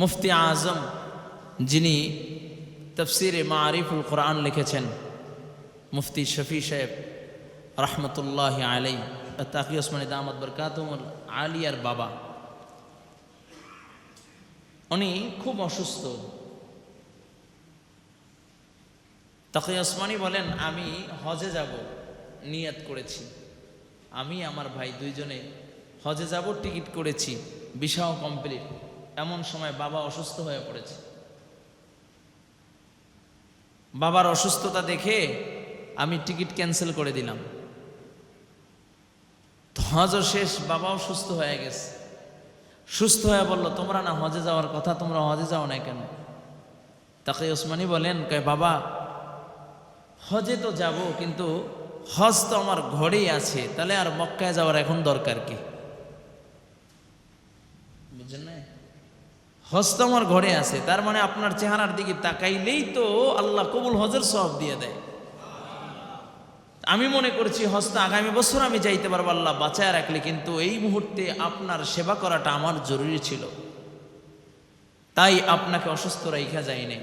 মুফতি আজম যিনি তফসিরে মারিফুল কোরআন লিখেছেন, মুফতি শফি সাহেব রহমতুল্লাহ আলাই তাকি ওসমানী দামাত বরকাতুহুল আলিয়ার বাবা, উনি খুব অসুস্থ। তাকি ওসমানী বলেন, আমি হজে যাব নিয়ত করেছি, আমি আমার ভাই দুইজনে হজে যাব, টিকিট করেছি, ভিসাও কমপ্লিট। এমন সময় বাবা অসুস্থ হয়ে পড়েছে। বাবার অসুস্থতা দেখে আমি টিকিট ক্যান্সেল করে দিলাম। হজও শেষ, বাবাও সুস্থ হয়ে গেছে। সুস্থ হয়ে বলল, তোমরা না হজে যাওয়ার কথা, তোমরা হজে যাও না কেন? তাকে ওসমানী বলেন, বাবা হজে তো যাব, কিন্তু হজ তো আমার ঘরেই আছে, তাহলে আর মক্কায় যাওয়ার এখন দরকার কি? বুঝছেন না? হজ তো আমার ঘরে আছে, তার মানে আপনার চেহারার দিকে তাকাইলেই তো আল্লাহ কবুল হজের সওয়াব দিয়ে দেয়। আমি মনে করছি হজ তো আগামী বছর আমি যাইতে পারবো, আল্লাহ বাঁচায় রাখলে, কিন্তু এই মুহূর্তে আপনার সেবা করাটা আমার জরুরি ছিল, তাই আপনাকে অসুস্থ রাইখা যাই নাই।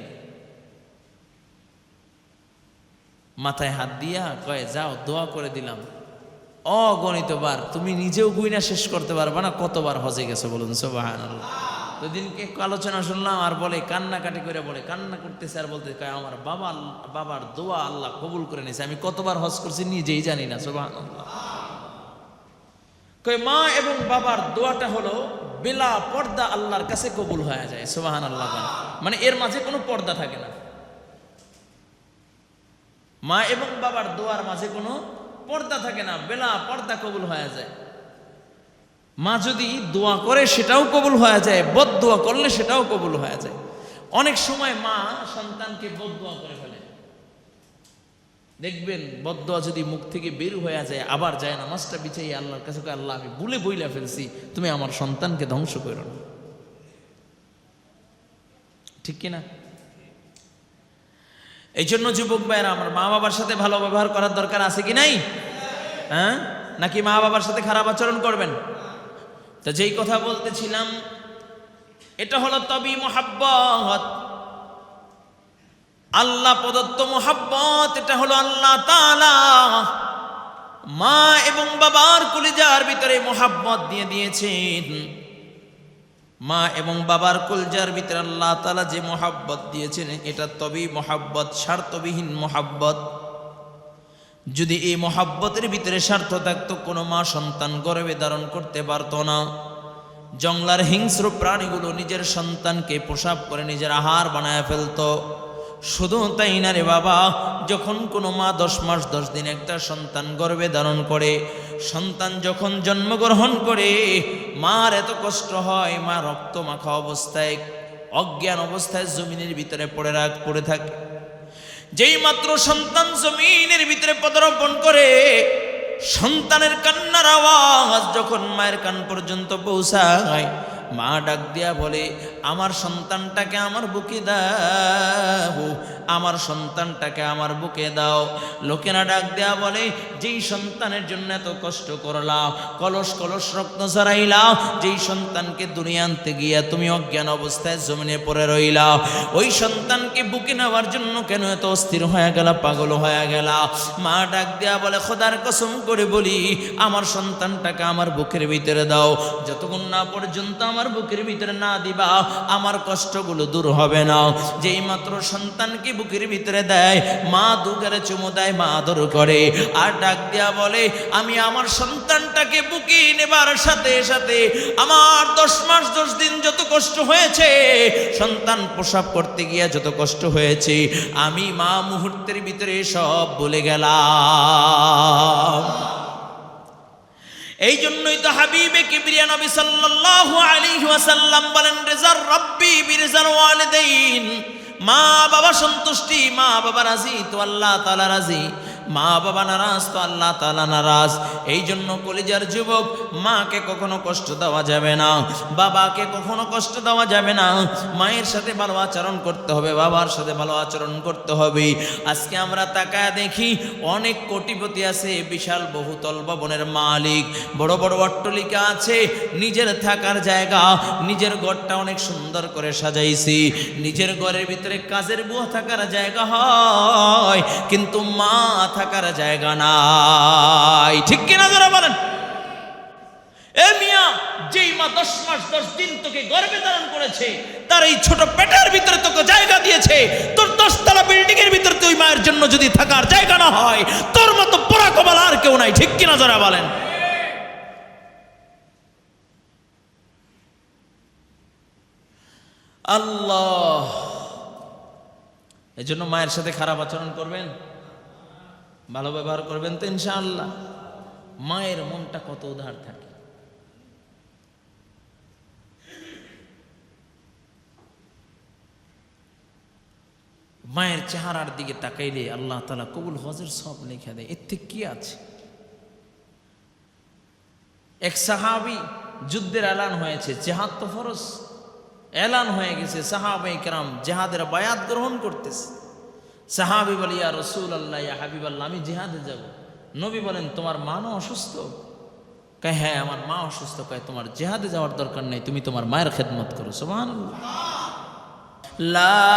মাথায় হাত দিয়া কয়, যাও দোয়া করে দিলাম। অগণিতবার, তুমি নিজেও গুইনা শেষ করতে পারবা না কতবার হজে গেছো, বলুন সুবহানাল্লাহ। তো দিনকে আলোচনা শুনলাম, আর বলে কান্নাকাটি করে, বলে কান্না করতেছে আর বলতে, আমার বাবার দোয়া আল্লাহ কবুল করে নিয়েছে, আমি কতবার হজ করছি নিজেই জানি না। সুবহানাল্লাহ। কয় মা এবং বাবার দোয়াটা হলো বেলা পর্দা আল্লাহর কাছে কবুল হয়ে যায়। সুবহানাল্লাহ। মানে এর মাঝে কোনো পর্দা থাকে না। মা এবং বাবার দোয়ার মাঝে কোনো পর্দা থাকে না, বেলা পর্দা কবুল হয়ে যায়। মা যদি দোয়া করে সেটাও কবুল হয়ে যায়, বদ দোয়া করলে সেটাও কবুল হয়ে যায়। অনেক সময় মা সন্তানকে বদ দোয়া করে ফেলে, দেখবেন বদ দোয়া যদি মুখ থেকে বের হয়ে যায়, আবার যায় নামাজটা বিছাই আল্লাহর কাছে, আল্লাহ আমি ভুলে বইলা ফেলছি, তুমি আমার সন্তানকে ধ্বংস করো না। ঠিক কিনা? এই জন্য যুবক ভাইয়েরা, আমার মা বাবার সাথে ভালো ব্যবহার করার দরকার আছে কি নাই? হ্যাঁ, নাকি মা বাবার সাথে খারাপ আচরণ করবেন? তো যেই কথা বলতেছিলাম, এটা হলো তবি মুহাব্বত, আল্লাহ প্রদত্ত মুহাব্বত। এটা হলো আল্লাহ তাআলা মা এবং বাবার কলিজার ভিতরে মুহাব্বত দিয়ে দিয়েছেন। মা এবং বাবার কলজার ভিতরে আল্লাহ তাআলা যে মুহাব্বত দিয়েছেন, এটা তবে মুহাব্বত, স্বার্থবিহীন মুহাব্বত। যদি এই মুহাব্বতের ভিতরে স্বার্থ থাকতো, কোনো মা সন্তান গর্ভে ধারণ করতে পারতো না। জঙ্গলার হিংস্র প্রাণীগুলো নিজের সন্তানকে প্রসাব করে নিজের আহার বানায় ফেলতো। শুধু তাই না রে বাবা, যখন কোনো মা 10 মাস 10 দিন একটা সন্তান গর্ভে ধারণ করে, সন্তান যখন জন্মগ্রহণ করে, মার এত কষ্ট হয়, মা রক্ত মাখা অবস্থায়, অজ্ঞান অবস্থায় জমিনের ভিতরে পড়ে থাকে। যেই মাত্র সন্তান জমিনের ভিতরে পদার্পণ করে, সন্তানের কান্নার আওয়াজ যখন মায়ের কান পর্যন্ত পৌঁছায়, মা ডাক দিয়া বলে, আমার সন্তানটাকে আমার বুকে দাও, আমার সন্তানটাকে আমার বুকে দাও। লোকেরা ডাক দেয়া বলে, যেই সন্তানের জন্য এত কষ্ট করলাম, কলস কলস রক্ত ঝরাইলাম, যেই সন্তানকে দুনিয়া আনতে গিয়া তুমি অজ্ঞান অবস্থায় জমিনে পড়ে রইলা, ওই সন্তানকে বুকে নেওয়ার জন্য কেন এত অস্থির হয়ে গেল, পাগল হয়ে গেল? মা ডাক দেয়া বলে, খোদার কসম করে বলি, আমার সন্তানটাকে আমার বুকের ভিতরে দাও। যতক্ষণ না পর্যন্ত আমার বুকের ভিতরে না দিবা, আমার কষ্টগুলো দূর হবে না। যেই মাত্র সন্তানকে বুকের ভিতরে দেয়, মা দুগারে চুমু দেয়, মা আদর করে, আর ডাক দিয়া বলে, আমি আমার সন্তানটাকে বুকে নেবার সাথে সাথে আমার 10 মাস 10 দিন যত কষ্ট হয়েছে, সন্তান প্রসব করতে গিয়া যত কষ্ট হয়েছে, আমি মা মুহূর্তের ভিতরে সব ভুলে গেলাম। এই জন্যই তো হাবিবে কিবরিয়া নবী সাল্লাল্লাহু আলাইহি ওয়াসাল্লাম বলেন, রিজার রাব্বি বিরিজাল ওয়ালিদাইন, মা বাবা সন্তুষ্টি, মা বাবা রাজি তো আল্লাহ তাআলা রাজি। মা বাবা নারাজ তো আল্লাহ তাআলা নারাজ। এই জন্য কলিজার যুবক, মাকে কখনো কষ্ট দেওয়া যাবে না, বাবাকে কখনো কষ্ট দেওয়া যাবে না। মায়ের সাথে ভালো আচরণ করতে হবে, বাবার সাথে ভালো আচরণ করতে হবে। আজকে আমরা তাকায় দেখি অনেক কোটিপতি আছে, বিশাল বহুতল ভবনের মালিক, বড় বড় অট্টালিকা আছে, নিজের থাকার জায়গা, নিজের ঘরটা অনেক সুন্দর করে সাজাইছি, নিজের ঘরের ভিতরে কাজের বুয়া থাকার জায়গা হয়, কিন্তু মা থাকার জায়গা নাই। ঠিক কিনা যারা বলেন? এ মিয়া, যেই মা 10 মাস 10 দিন তোকে গর্ভে ধারণ করেছে, তার এই ছোট পেটের ভিতরে তোকে জায়গা দিয়েছে, তোর 10 তলা বিল্ডিং এর ভিতরে তুই মায়ের জন্য যদি থাকার জায়গা না হয়, তোর মতো পোড়া কপাল আর কেউ নাই। ঠিক কিনা যারা বলেন? আল্লাহ, এই জন্য মায়ের সাথে খারাপ আচরণ করবেন, ভালো ব্যবহার করবেন তো ইনশাআল্লাহ। মায়ের মনটা কত উদার থাকে। মায়ের চেহারার দিকে তাকাইলে আল্লাহ তাআলা কবুল হজের সব লিখে দেয়। এর থেকে কি আছে? এক সাহাবী, যুদ্ধের এলান হয়েছে, জিহাদ তো ফরজ, এলান হয়ে গেছে, সাহাবায়ে কেরাম জিহাদের বায়াত গ্রহণ করতেছে। সাহাবী বলে, ইয়া রাসূলুল্লাহ, ইয়া হাবিবাল্লাহ, আমি জিহাদে যাব। নবী বলেন, তোমার মা না অসুস্থ? কয়, হ্যাঁ আমার মা অসুস্থ। কয়, তোমার জিহাদে যাওয়ার দরকার নেই, তুমি তোমার মায়ের খেদমত করো। সুবহানাল্লাহ। লা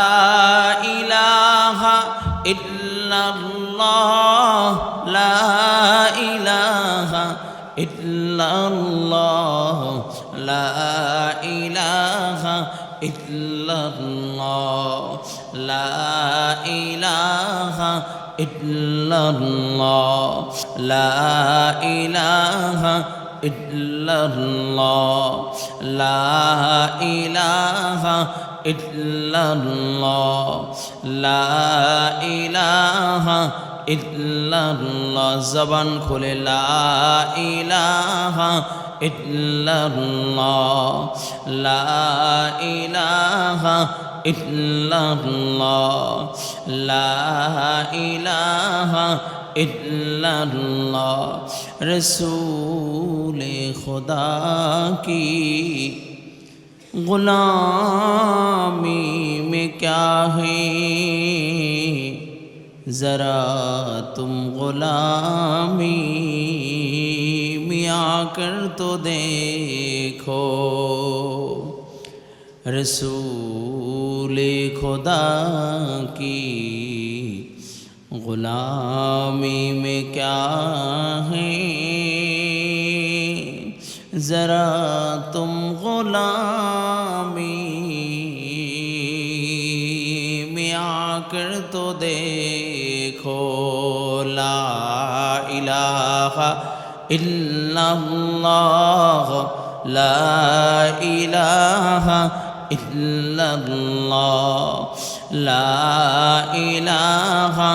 ইলাহা ইল্লাল্লাহ, লা ইলাহা ইল্লাল্লাহ, লা ইলাহা ইল্লাল্লাহ, লা ইলাহা ইল্লাল্লাহ, লা ইলাহা ইল্লাল্লাহ, লা ইলাহা ইল্লাল্লাহ, লা ইলাহা ইল্লাল্লাহ। জবান খুলে লা ইলাহা ইল্লাল্লাহ, লা ইলাহা ইল্লাল্লাহ, লা ইলাহা ইল্লাল্লাহ। রসূলে খুদা কি गुलामी में क्या है, ज़रा तुम गुलामी में आकर तो देखो। रसूल खुदा की गुलामी में क्या है, ज़रा तुम गुलामी में आकर तो देखो। ला इलाहा इल्लल्लाह, ला इलाहा इल्लल्लाह, ला इलाहा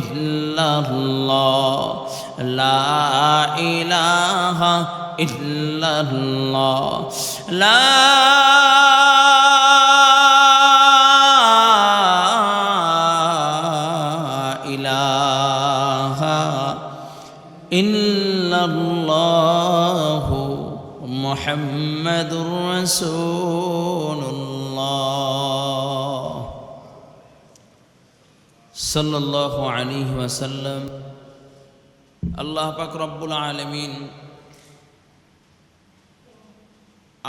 इल्लल्लाह, ला इलाहा इल्लल्लाह, ला इलाहा इल्लल्लाह, मुहम्मदुर रसूलुल्लाह सल्लल्लाहु अलैहि वसल्लम। আল্লাহ পাক রব্বুল আলামিন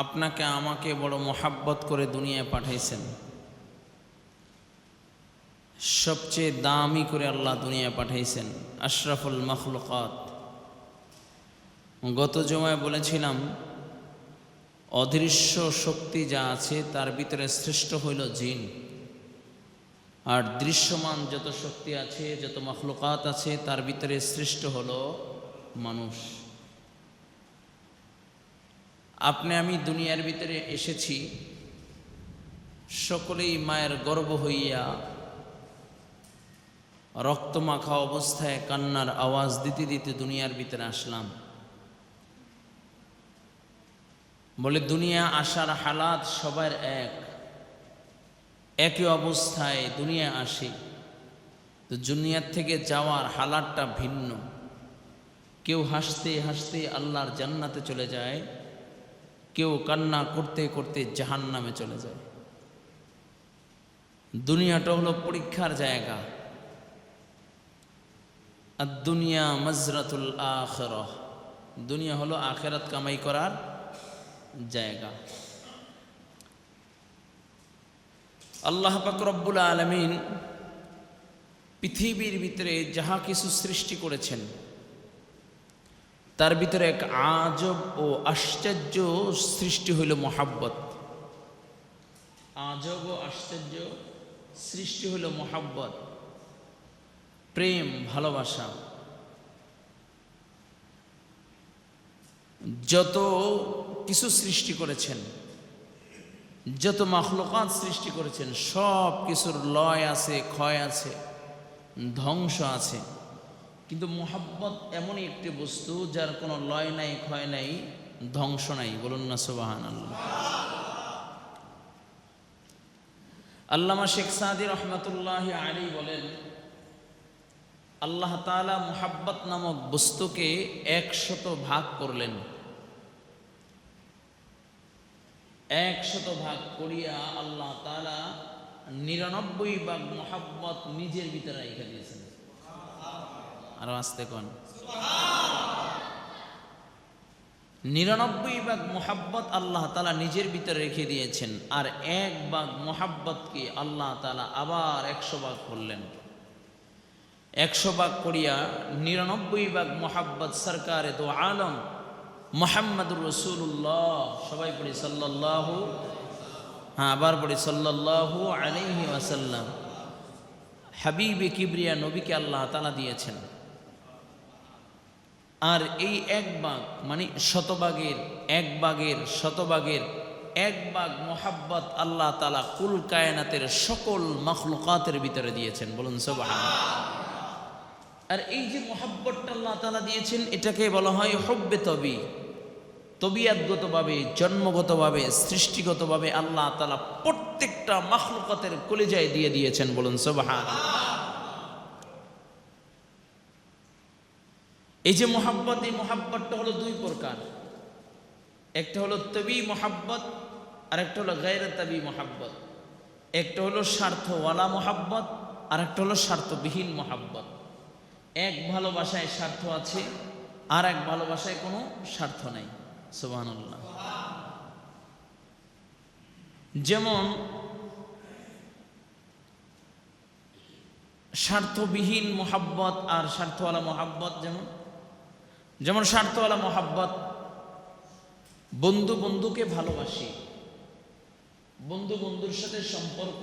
আপনাকে আমাকে বড় মোহাব্বত করে দুনিয়ায় পাঠাইছেন। সবচেয়ে দামি করে আল্লাহ দুনিয়ায় পাঠাইছেন, আশরাফুল মখলুকাত। গত জুমায় বলেছিলাম, অদৃশ্য শক্তি যা আছে তার ভিতরে শ্রেষ্ঠ হইল জিন, আর দৃশ্যমান যত শক্তি আছে, যত মখলুকাত আছে, তার ভিতরে শ্রেষ্ঠ হলো মানুষ। আপনি আমি দুনিয়ার ভিতরে এসেছি, সকলেই মায়ের গর্ভ হইয়া রক্তমাখা অবস্থায় কান্নার আওয়াজ দিতে দিতে দুনিয়ার ভিতরে আসলাম। বলে দুনিয়া আসার হালাত সবার একই অবস্থায় দুনিয়া আসে। তো দুনিয়ার থেকে যাওয়ার হালাতটা ভিন্ন। কেউ হাসতে হাসতে আল্লাহর জান্নাতে চলে যায়, কেউ কান্না করতে করতে জাহান্নামে চলে যায়। দুনিয়াটা হলো পরীক্ষার জায়গা। আর দুনিয়া মাজরাতুল আখিরাহ, দুনিয়া হলো আখিরাত কামাই করার জায়গা। আল্লাহ পাক রব্বুল আলামিন পৃথিবীর ভিতরে যাহা কিছু সৃষ্টি করেছেন তার ভিতরে এক আজব ও আশ্চর্য সৃষ্টি হইল মোহাব্বত। আজব ও আশ্চর্য সৃষ্টি হইল মোহাব্বত, প্রেম, ভালোবাসা। যত কিছু সৃষ্টি করেছেন, যত মাখলুকাত সৃষ্টি করেছেন, সব কিছুর লয় আছে, ক্ষয় আছে, ধ্বংস আছে। কিন্তু মোহাব্বত এমনই একটি বস্তু যার কোনো লয় নাই, ক্ষয় নাই, ধ্বংস নাই। বলুন না সুবহানাল্লাহ। আল্লামা শেখ সাদি রহমাতুল্লাহি আলাইহি বলেন, আল্লাহ তাআলা মোহাব্বত নামক বস্তুকে 100 ভাগ করলেন। 100 ভাগ করিয়া আল্লাহ তাআলা 99 ভাগ মোহাব্বত নিজের ভিতরে রেখে দিয়েছেন। আরো আসতে কোন 99 ভাগ মোহাব্বত আল্লাহ তাআলা নিজের ভিতরে রেখে দিয়েছেন, আর 1 ভাগ মোহাব্বতকে আল্লাহ তাআলা আবার 100 ভাগ করলেন। 100 ভাগ করিয়া 99 ভাগ মোহাব্বত সরকারে দো আলম মুহাম্মদুর রাসূলুল্লাহ, সবাই পড়ি সাল্লাল্লাহু, আবার পড়ি সাল্লাল্লাহু আলাইহি ওয়াসাল্লাম, হাবিবে কিবরিয়া নবীকে আল্লাহ তাআলা দিয়েছেন। আর এই 1 ভাগ মানে 100 ভাগের 1 ভাগের 100 ভাগের 1 ভাগ মোহাব্বত আল্লাহ তাআলা কুল কায়নাতের সকল মাখলুকাতের ভিতরে দিয়েছেন। বলুন সুবহানাল্লাহ। আর এই যে মোহাব্বতটা আল্লাহ তাআলা দিয়েছেন, এটাকে বলা হয় হুব্বে তবি। তবিয়াতগতভাবে, জন্মগতভাবে, সৃষ্টিগতভাবে আল্লাহ তাআলা প্রত্যেকটা মাখলুকাতের কলিজায় দিয়ে দিয়েছেন। বলুন সুবহানাল্লাহ। এই যে মোহাব্বত, এই মোহাব্বতটা হলো 2 প্রকার। একটা হলো তবি মোহাব্বত, আর একটা হলো গায়রে তবি মোহাব্বত। একটা হলো স্বার্থওয়ালা মোহাব্বত, আর একটা হলো স্বার্থবিহীন মোহাব্বত। এক ভালোবাসায় স্বার্থ আছে, আর এক ভালোবাসায় কোনো স্বার্থ নাই। সুবহানাল্লাহ। যেমন স্বার্থবিহীন মোহাব্বত আর স্বার্থওয়ালা মোহাব্বত। যেমন স্বার্থওয়ালা মোহাব্বত, বন্ধু বন্ধুকে ভালোবাসি, বন্ধু বন্ধুর সাথে সম্পর্ক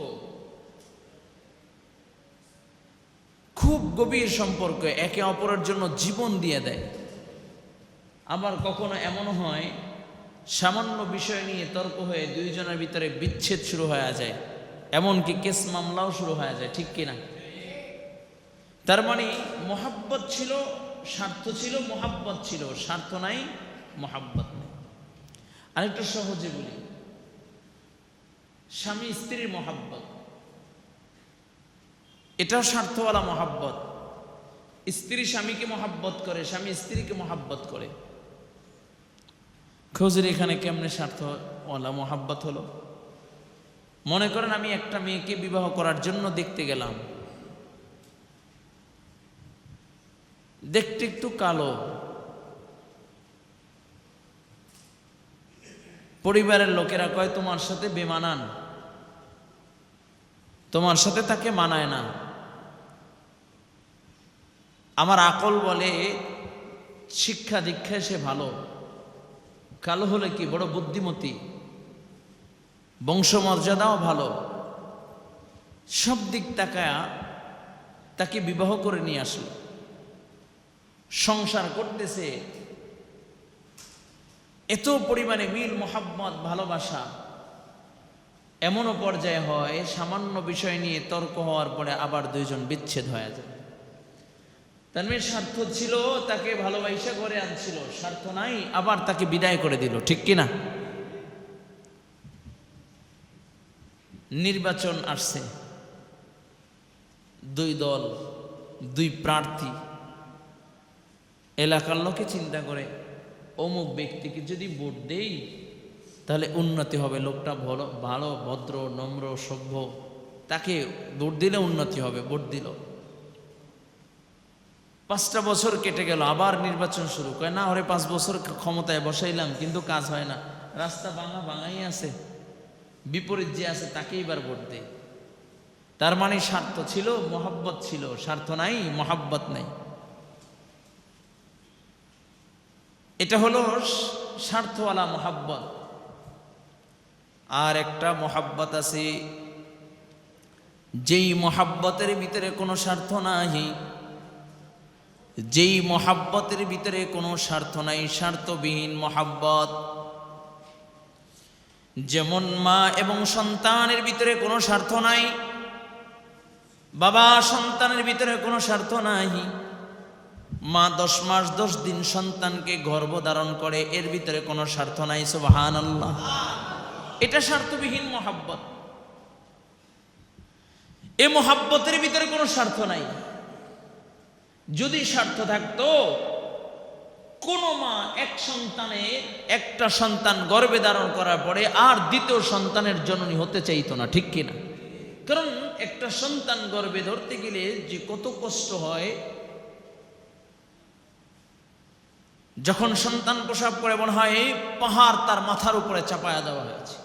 খুব গভীর সম্পর্ক, একে অপরের জন্য জীবন দিয়ে দেয়। আবার কখনো এমন হয় সামান্য বিষয় নিয়ে তর্ক হয়ে 2 জনের ভিতরে বিচ্ছেদ শুরু হয়ে যায়, এমনকি কেস মামলাও শুরু হয়ে যায়। ঠিক কিনা? তার মানে মোহাব্বত ছিল, স্বার্থ ছিল, মোহাব্বত ছিল, স্বার্থ নাই, মোহাব্বত নেই। আরেকটু সহজে বলি, স্বামী স্ত্রীর মোহাব্বত, এটাও স্বার্থওয়ালা মোহাব্বত। স্ত্রী স্বামীকে মোহাব্বত করে, স্বামী স্ত্রীকে মোহাব্বত করে। খোঁজের এখানে কেমনে স্বার্থওয়ালা মোহাব্বত হলো? মনে করেন আমি একটা মেয়েকে বিবাহ করার জন্য দেখতে গেলাম, দেখতে একটু কালো, পরিবারের লোকেরা কয় তোমার সাথে বেমানান, তোমার সাথে তাকে মানায় না। আমার আকল বলে শিক্ষা দীক্ষায় সে ভালো, কালো হলে কি বড় বুদ্ধিমতী, বংশমর্যাদাও ভালো, সব দিক তাকায়া তাকে বিবাহ করে নিয়ে আসলো। সংসার করতেছে, এত পরিমাণে মিল, মোহাব্বত, ভালোবাসা। এমনও পর্যায়ে হয় সামান্য বিষয় নিয়ে তর্ক হওয়ার পরে আবার 2 জন বিচ্ছেদ হয়ে যায়। তার মেয়ে স্বার্থ ছিল, তাকে ভালোবাসা করে আনছিল, স্বার্থ নাই, আবার তাকে বিদায় করে দিল। ঠিক কিনা? নির্বাচন আসছে, 2 দল দুই প্রার্থী, এলাকার লোকে চিন্তা করে অমুক ব্যক্তিকে যদি ভোট দেই তাহলে উন্নতি হবে, লোকটা ভালো ভালো ভদ্র নম্র সভ্য, তাকে ভোট দিলে উন্নতি হবে, ভোট দিল। 5টা বছর কেটে গেল, আবার নির্বাচন শুরু করে, না ওরে 5 বছর ক্ষমতায় বসাইলাম কিন্তু কাজ হয় না, রাস্তা ভাঙাই আছে, বিপরীত যে আছে তাকেই এবার ভোট দেয়। তার মানে স্বার্থ ছিল, মহব্বত ছিল, স্বার্থ নাই, মহব্বত নাই। এটা হলো স্বার্থওয়ালা মহব্বত। আর একটা মহব্বত আছে, যেই মহব্বতের ভিতরে কোনো স্বার্থ নাই, যেই মহব্বতের ভিতরে কোনো স্বার্থ নাই, স্বার্থবিহীন মহব্বত। যেমন মা এবং সন্তানের ভিতরে কোনো স্বার্থ নাই, বাবা সন্তানের ভিতরে কোনো স্বার্থ নাই, মা 10 মাস 10 দিন সন্তানকে গর্ভধারণ করে, এর ভিতরে কোনো স্বার্থ নাই। সুবহানাল্লাহ, এটা স্বার্থবিহীন মহব্বত। এই মহব্বতের ভিতরে কোনো স্বার্থ নাই। যদি স্বার্থ থাকতো, কোন মা একটা সন্তান গর্ভে ধারণ করার পরে আর দ্বিতীয় সন্তানের জননী হতে চাইতো না, ঠিক কিনা? কারণ একটা সন্তান গর্ভে ধরতে গেলে যে কত কষ্ট হয়, যখন সন্তান প্রসব করে মনে হয় এই পাহাড় তার মাথার উপরে চাপায়া দেওয়া হয়েছে।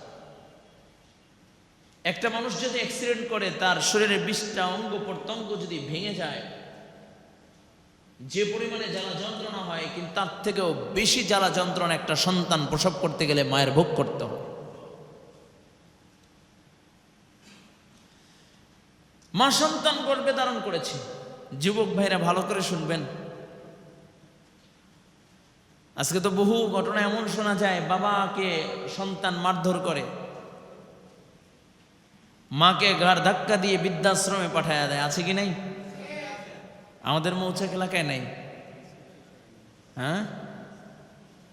একটা মানুষ যদি অ্যাক্সিডেন্ট করে, তার শরীরের 20টা অঙ্গ প্রত্যঙ্গ যদি ভেঙে যায়, যে পরিমাণে জ্বালা যন্ত্রণা হয়, কিন্তু তার থেকেও বেশি জ্বালা যন্ত্রণা একটা সন্তান প্রসব করতে গেলে মায়ের ভোগ করতে হয়। মা সন্তান গর্ভে ধারণ করেছে। যুবক ভাইরা ভালো করে শুনবেন, আজকে তো বহু ঘটনা এমন শোনা যায়, বাবাকে সন্তান মারধর করে, মাকে ঘাড় ধাক্কা দিয়ে বৃদ্ধাশ্রমে পাঠায়া দেয়, আছে কি নাই? আমাদের মৌচাক এলাকায় নাই? হ্যাঁ,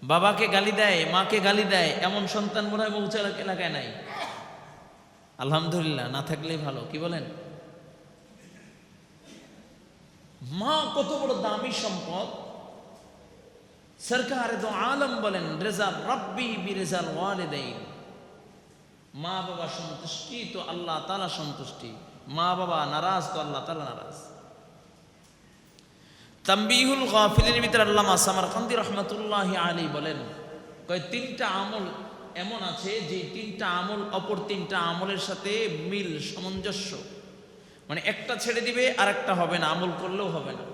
বাবাকে গালি দেয়, মাকে গালি দেয়, এমন সন্তান মনে হয় মৌচাক এলাকায় নাই। আলহামদুলিল্লাহ, না থাকলেই ভালো। কি বলেন? মা কত বড় দামি সম্পদ। সরকারে দো আলম বলেন, রেজা রব্বি বিরেজাল ওয়ালিদাইন, মা বাবা সন্তুষ্টি তো আল্লাহ তাআলা সন্তুষ্টি, মা বাবা নারাজ তো আল্লাহ তাআলা নারাজ। তানবীহুল গাফিলিনের ভিতরে আল্লামা সামারকান্দি রাহমাতুল্লাহি আলাইহি বলেন, কয় 3টা আমল এমন আছে যে 3টা আমল অপর 3টা আমলের সাথে মিল, সামঞ্জস্য, মানে একটা ছেড়ে দিবে আর একটা হবে না, আমল করলেও হবে না,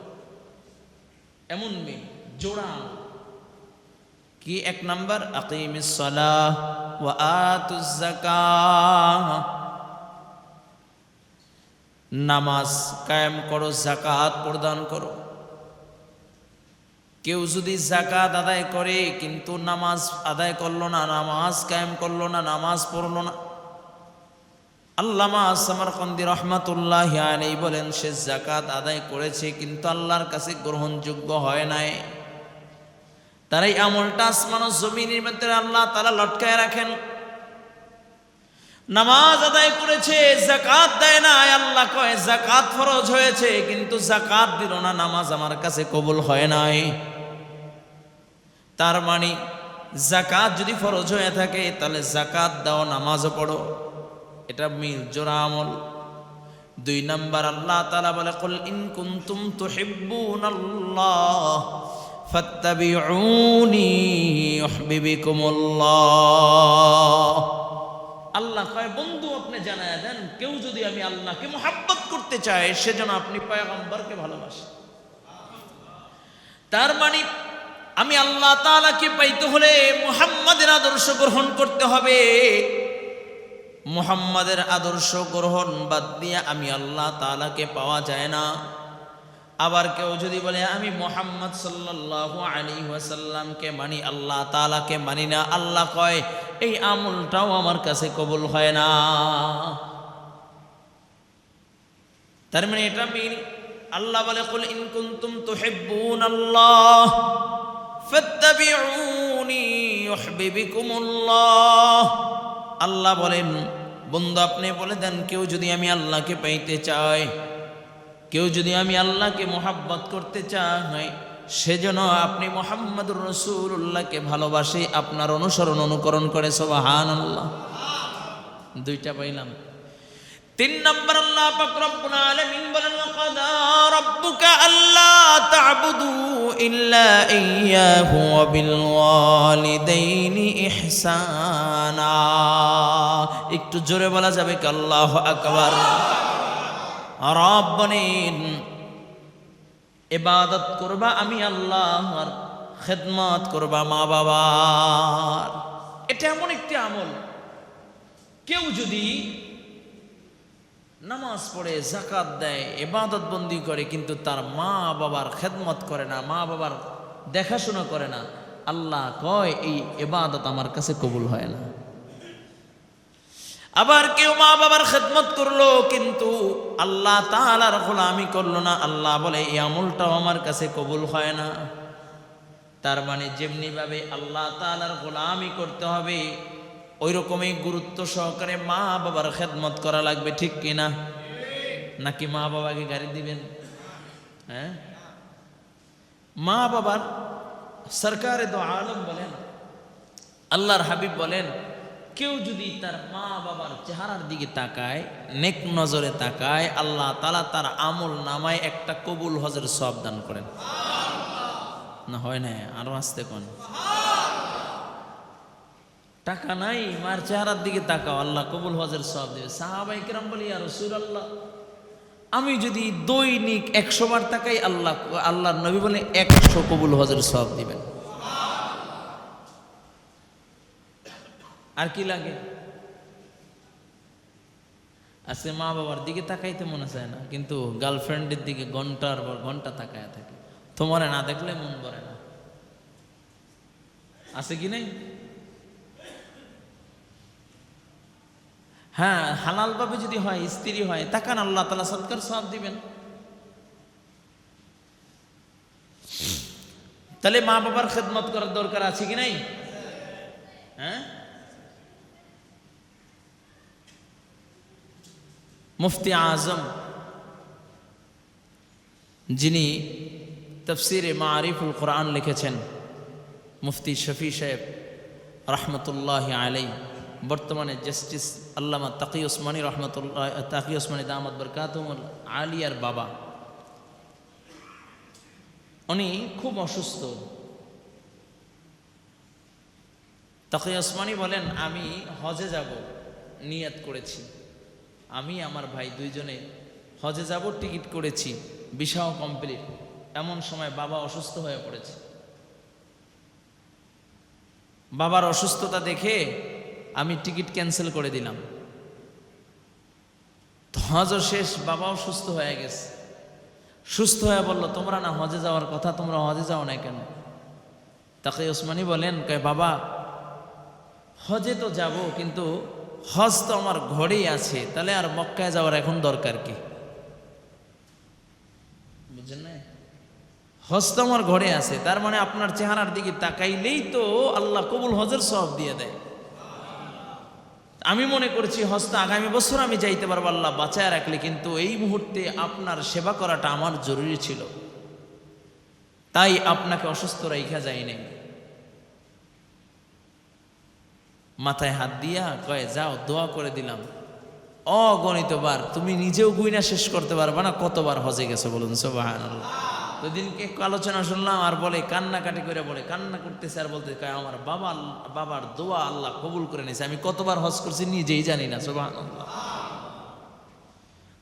এমন মিল, জোড়া আমল। কি? 1 নাম্বার, আকিমিস সালাহ ওয়া আতুজ যাকাহ, নামাজ কায়েম করো, যাকাত প্রদান করো। কেউ যদি যাকাত আদায় করে কিন্তু নামাজ আদায় করলো না, নামাজ কায়েম করলো না, নামাজ পড়লো না, আল্লামা সামারকান্দি রাহমাতুল্লাহি আলাইহি বলেন, সে যাকাত আদায় করেছে কিন্তু আল্লাহর কাছে গ্রহণযোগ্য হয় নাই। তার এই আমলটা আসমান ও জমিনের মধ্যে আল্লাহ তাআলা লটকায় রাখেন। নামাজ আদায় করেছে, যাকাত দেয় না, আল্লাহ কয় যাকাত ফরজ হয়েছে কিন্তু যাকাত দিল না, নামাজ আমার কাছে কবুল হয় নাই। তার মানে যাকাত যদি ফরজ হয়ে থাকে তাহলে যাকাত দাও, নামাজও পড়ো, এটা মিল, জোড়া আমল। 2 নাম্বার, আল্লাহ তাআলা বলে, কুল ইন কুনতুম তুহিব্বুনাল্লাহ ফাত্তাবিউনি ইউহিব্বুকুমুল্লাহ। আল্লাহ কয়, বন্ধু আপনি জানায়া দেন, কেউ যদি আমি আল্লাহকে মুহাব্বত করতে চায় সেজন্য আপনি পয়গম্বরকে ভালোবাসেন। তার মানে আমি আল্লাহ তাআলাকে পাইতে হলে মুহাম্মাদের আদর্শ গ্রহণ করতে হবে। মুহাম্মাদের আদর্শ গ্রহণ বাদ দিয়ে আমি আল্লাহ তাআলাকে পাওয়া যায় না। আবার কেউ যদি বলে আমি মুহাম্মদ সাল্লাল্লাহু আলাইহি ওয়াসাল্লামকে মানি, আল্লাহ তাআলাকে মানি না, আল্লাহ কয় এই আমলটাও আমার কাছে কবুল হয় না। তার মানে এটা মিল। আল্লাহ বলে, কুল ইন কুনতুম তুহিব্বুনাল্লাহ ফাত্তাবিউনি ইউহিব্বুকুমুল্লাহ। আল্লাহ বলেন, বন্ধু আপনি বলে দেন, কেউ যদি আমি আল্লাহকে পাইতে চায় কেউ যদি আমি আল্লাহকে মোহাব্বত করতে চাই, সেজন্য আপনি মুহাম্মদুর রাসূলুল্লাহকে ভালোবাসে, আপনার অনুসরণ অনুকরণ করে। সুবহানাল্লাহ। দুইটা পাইলাম। 3 নম্বর, আল্লাহ পাক রব্বুল আলামিন বলেন, ওয়াকাদা রাব্বুকা আল্লা তা'বুদু ইল্লা ইয়্যাহু ওয়া বিল ওয়ালিদাইনি ইহসানা। একটু জোরে বলা যাবে কি আল্লাহু আকবার? রব বলেন, ইবাদত করবা আমি আল্লাহর, খেদমত করবা মা বাবার। এটা এমন একটি আমল, কেউ যদি নামাজ পড়ে, যাকাত দেয়, ইবাদত বন্দি করে, কিন্তু তার মা বাবার খেদমত করে না, মা বাবার দেখাশোনা করে না, আল্লাহ কয় এই ইবাদত আমার কাছে কবুল হয় না। আবার কেউ মা বাবার খেদমত করলো কিন্তু আল্লাহ তাআলার গোলামি করলো না, আল্লাহ বলে এই আমলটাও আমার কাছে কবুল হয় না। তার মানে যেমনি ভাবে আল্লাহ তাআলার গোলামি করতে হবে, ওই রকমই গুরুত্ব সহকারে মা বাবার খেদমত করা লাগবে। ঠিক কিনা? নাকি মা বাবাকে গাড়ি দিবেন? হ্যাঁ, মা বাবার সরকারে দো আলম বলেন, আল্লাহর হাবিব বলেন, কেউ যদি তার মা বাবার চেহারার দিকে তাকায়, নেক নজরে তাকায়, আল্লাহ তাআলা তার আমল নামায় একটা কবুল হজের সওয়াব দান করেন। না হয় না? আরো আসতে কোন টাকা নাই, মার চেহারার দিকে তাকাও, আল্লাহ কবুল হজের সওয়াব দেবে। সাহাবায়ে কেরাম বলি, ইয়া রাসূলুল্লাহ, আমি যদি দৈনিক 100 বার তাকাই, আল্লাহর নবী বলে 100 কবুল হজের সওয়াব দিবেন। আর কি লাগে? আজকে মা বাবার দিকে তাকাইতে মনে চায় না, কিন্তু গার্লফ্রেন্ডের দিকে ঘন্টার পর ঘন্টা তাকায় থাকে। তোমারে না দেখলে মন ভরে না। আছে কি নেই? হ্যাঁ, হালাল ভাবে যদি হয়, স্ত্রী হয়, তাকান, আল্লাহ তাআলা সদকার সওয়াব দিবেন। তাহলে মা বাবার খেদমত করার দরকার আছে কি নাই? হ্যাঁ, মুফতি আজম যিনি তাফসিরে মারিফুল কোরআন লিখেছেন, মুফতি শফি সাহেব রহমতুল্লাহি আলাইহি, বর্তমানে জাস্টিস আল্লামা তাকি ওসমানী রহমতুল্লাহ, তাকি ওসমানী দামাত বরকাতুহুল আলিয়ার বাবা। উনি খুব অসুস্থ। তাকি ওসমানী বলেন, আমি হজে যাব নিয়ত করেছি, আমি আমার ভাই দুইজনে হজে যাব, টিকিট করেছি, ভিসাও কমপ্লিট। এমন সময় বাবা অসুস্থ হয়ে পড়েছে। বাবার অসুস্থতা দেখে আমি টিকিট ক্যান্সেল করে দিলাম। হজও শেষ, বাবাও সুস্থ হয়ে গেছে। সুস্থ হয়ে বলল, তোমরা না হজে যাওয়ার কথা, তোমরা হজে যাও না কেন? তাকে ওসমানী বলেন, কয় বাবা, হজে তো যাব, কিন্তু হজ তো আমার ঘরেই আছে, তাহলে আর মক্কায় যাওয়ার এখন দরকার কি? বুঝছেন না? হজ তো আমার ঘরে আছে, তার মানে আপনার চেহারার দিকে তাকাইলেই তো আল্লাহ কবুল হজের সওয়াব দিয়ে দেয়। আমি মনে করছি হজ তো আগামী বছর আমি যাইতে পারবো, আল্লাহ বাঁচায় রাখলে, কিন্তু এই মুহূর্তে আপনার সেবা করাটা আমার জরুরি ছিল, তাই আপনাকে অসুস্থ রাইখা যাই নাই। মাথায় হাত দিয়া কয়, যাও, দোয়া করে দিলাম। অগণিতবার, তুমি নিজেও গুইনা শেষ করতে পারবা না কতবার হজে গেছে, বলুন সুবহানাল্লাহ। দুদিনকে আলোচনা শুনলাম, আর বলে কান্নাকাটি করে, বলে কান্না করতেছে, আর বলতে কয়, আমার বাবার দোয়া আল্লাহ কবুল করে নিয়েছে, আমি কতবার হজ করছি নিজেই জানি না। সুবহানাল্লাহ।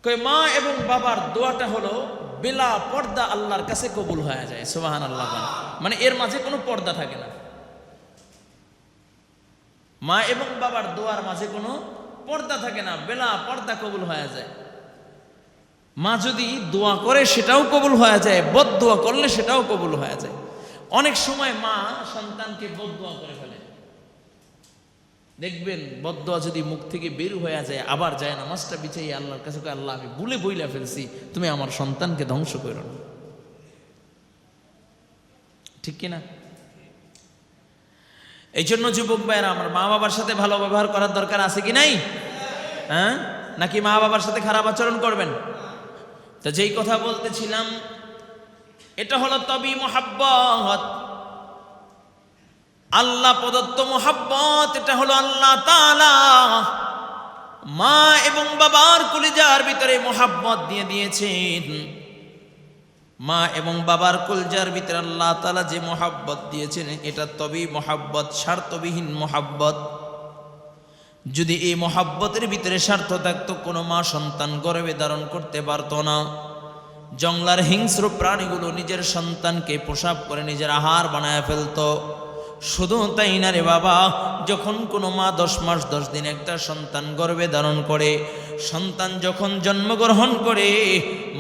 কয়, মা এবং বাবার দোয়াটা হলো বেলা পর্দা আল্লাহর কাছে কবুল হয়ে যায়। সুবহানাল্লাহ। মানে এর মাঝে কোনো পর্দা থাকে না। মা এবং বাবার দোয়ার মাঝে কোনো পর্দা থাকে না, বেলা পর্দা কবুল হয়ে যায়। মা যদি দোয়া করে সেটাও কবুল হয়ে যায়, বদ দোয়া করলে সেটাও কবুল হয়ে যায়। অনেক সময় মা সন্তানকে বদ দোয়া করে ফেলে, দেখবেন বদ দোয়া যদি মুখ থেকে বের হয়ে যায়, আবার যায় নামাজটা বিছাই আল্লাহর কাছে, আল্লাহ আমি ভুলে বইলা ফেলছি, তুমি আমার সন্তানকে ধ্বংস করো না। ঠিক কিনা? এই জন্য যুবক ভাইয়েরা, আমার মা বাবার সাথে ভালো ব্যবহার করার দরকার আছে কি নাই? হ্যাঁ, নাকি মা বাবার সাথে খারাপ আচরণ করবেন? তো যেই কথা বলতেছিলাম, এটা হলো তবি মুহাব্বত, আল্লাহ প্রদত্ত মুহাব্বত। এটা হলো আল্লাহ তাআলা মা এবং বাবার কলিজার ভিতরে মুহাব্বত দিয়ে দিয়েছেন। মা এবং বাবার কলিজার ভিতরে আল্লাহ তাআলা যে মুহাব্বত দিয়েছেন, এটা তবি মুহাব্বত, স্বার্থবিহীন মুহাব্বত। যদি এই মুহাব্বতের ভিতরে স্বার্থ থাকতো, কোনো মা সন্তান গর্ভে ধারণ করতে পারতো না। জঙ্গলার হিংস্র প্রাণীগুলো নিজের সন্তানকে প্রসাব করে নিজের আহার বানায় ফেলতো। শুধু তাই না রে বাবা, যখন কোনো মা 10 মাস 10 দিন একটা সন্তান গর্ভে ধারণ করে, সন্তান যখন জন্মগ্রহণ করে,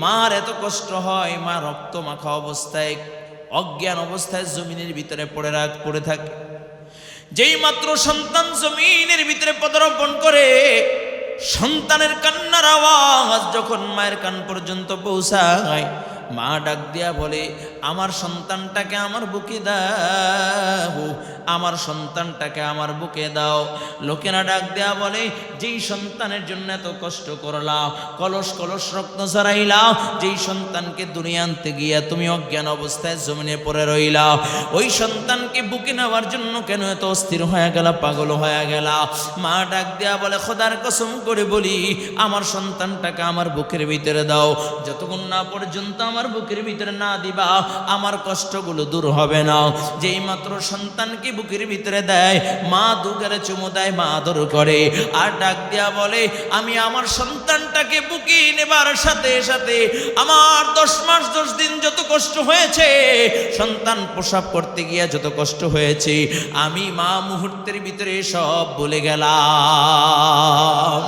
মার এত কষ্ট হয়, মা রক্ত মাখা অবস্থায়, অজ্ঞান অবস্থায় জমিনের ভিতরে পড়ে থাকে। যেই মাত্র সন্তান জমিনের ভিতরে পদার্পণ করে, সন্তানের কান্নার আওয়াজ যখন মায়ের কান পর্যন্ত পৌঁছায়, মা ডাক দিয়া বলে, আমার সন্তানটাকে আমার বুকে দাও, আমার সন্তানটাকে আমার বুকে দাও। লোকেরা ডাক দেয়া বলে, যেই সন্তানের জন্য এত কষ্ট করলা, কলস কলস রক্ত ঝরাইলা, যেই সন্তানকে দুনিয়া আনতে গিয়া তুমি অজ্ঞান অবস্থায় জমিনে পড়ে রইলা, ওই সন্তানকে বুকে নেওয়ার জন্য কেন এত অস্থির হয়ে গেলা, পাগল হয়ে গেলা? মা ডাক দেয়া বলে, খোদার কসম করে বলি, আমার সন্তানটাকে আমার বুকের ভিতরে দাও। যতক্ষণ না পর্যন্ত আমার বুকের ভিতরে না দিবা, আমার কষ্টগুলো দূর হবে না। যেই মাত্র সন্তানকে বুকের ভিতরে দেয়, মা দুগারে চুমু দেয়, মা আদর করে, আর ডাক দেয়া বলে, আমি আমার সন্তানটাকে বুকে নেবার সাথে সাথে আমার 10 মাস 10 দিন যত কষ্ট হয়েছে, সন্তান প্রসব করতে গিয়া যত কষ্ট হয়েছে, আমি মা মুহূর্তের ভিতরে সব ভুলে গেলাম।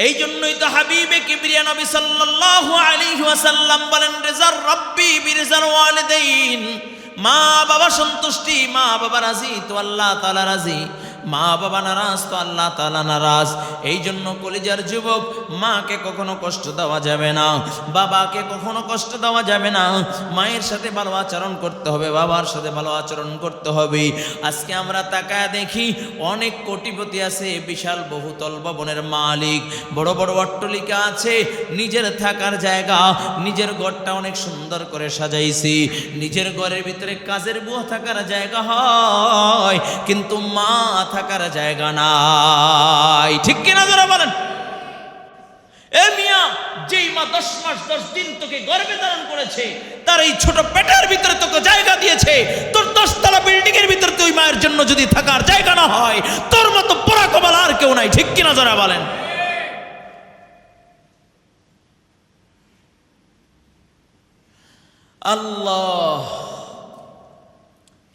এই জন্যই তো হাবিবে কিবরিয়া নবী সাল্লাল্লাহু আলাইহি ওয়াসাল্লাম বলেন, রিজার রাব্বি বিরিজার ওয়ালিদাইন, মা বাবা সন্তুষ্টি, মা বাবা রাজি তো আল্লাহ তাআলা রাজি, মা বাবা নারাজ তো আল্লাহ তাআলা নারাজ। এই জন্য কলিজার যুবক, মাকে কখনো কষ্ট দেওয়া যাবে না, বাবাকে কখনো কষ্ট দেওয়া যাবে না। মায়ের সাথে ভালো আচরণ করতে হবে, বাবার সাথে ভালো আচরণ করতে হবে। আজকে আমরা তাকায় দেখি, অনেক কোটিপতি আছে, বিশাল বহুতল ভবনের মালিক, বড় বড় অট্টালিকা আছে, নিজের থাকার জায়গা, নিজের ঘরটা অনেক সুন্দর করে সাজাইছি, নিজের ঘরের ভিতরে কাজের বুয়া থাকার জায়গা হয়, কিন্তু মা থাকার জায়গা নাই। ঠিক কিনা যারা বলেন? এ মিয়া, যেই মা 10 মাস 10 দিন তোকে গর্ভে ধারণ করেছে, তার এই ছোট পেটের ভিতরে তোকে জায়গা দিয়েছে, তোর 10 তলা বিল্ডিং এর ভিতরে তুই মায়ের জন্য যদি থাকার জায়গা না হয়, তোর মতো পোড়া কপাল আর কেউ নাই। ঠিক কিনা যারা বলেন? আল্লাহ,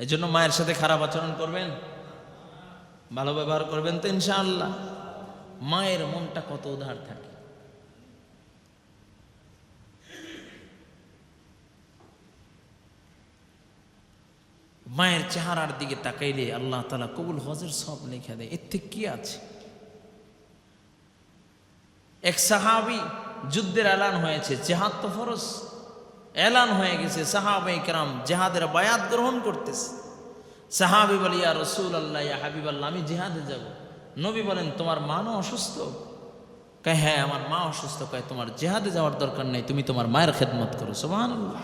এজন্য মায়ের সাথে খারাপ আচরণ করবেন, ভালো ব্যবহার করবেন তো ইনশাআল্লাহ। মায়ের মনটা কত উদার থাকে। মায়ের চেহারার দিকে তাকাইলে আল্লাহ তাআলা কবুল হজের সব লিখে দেয়। এর থেকে কি আছে? এক সাহাবী, যুদ্ধের এলান হয়েছে, জিহাদ তো ফরজ, এলান হয়ে গেছে, সাহাবায়ে কেরাম জিহাদের বায়াত গ্রহণ করতেছে। সাহাবী বলে, ইয়া রাসূলুল্লাহ, ইয়া হাবিবাল্লাহ, আমি জিহাদে যাব। নবী বলেন, তোমার মা না অসুস্থ? কয়, হ্যাঁ আমার মা অসুস্থ। কয়, তোমার জিহাদে যাওয়ার দরকার নেই, তুমি তোমার মায়ের খেদমত করো। সুবহানাল্লাহ।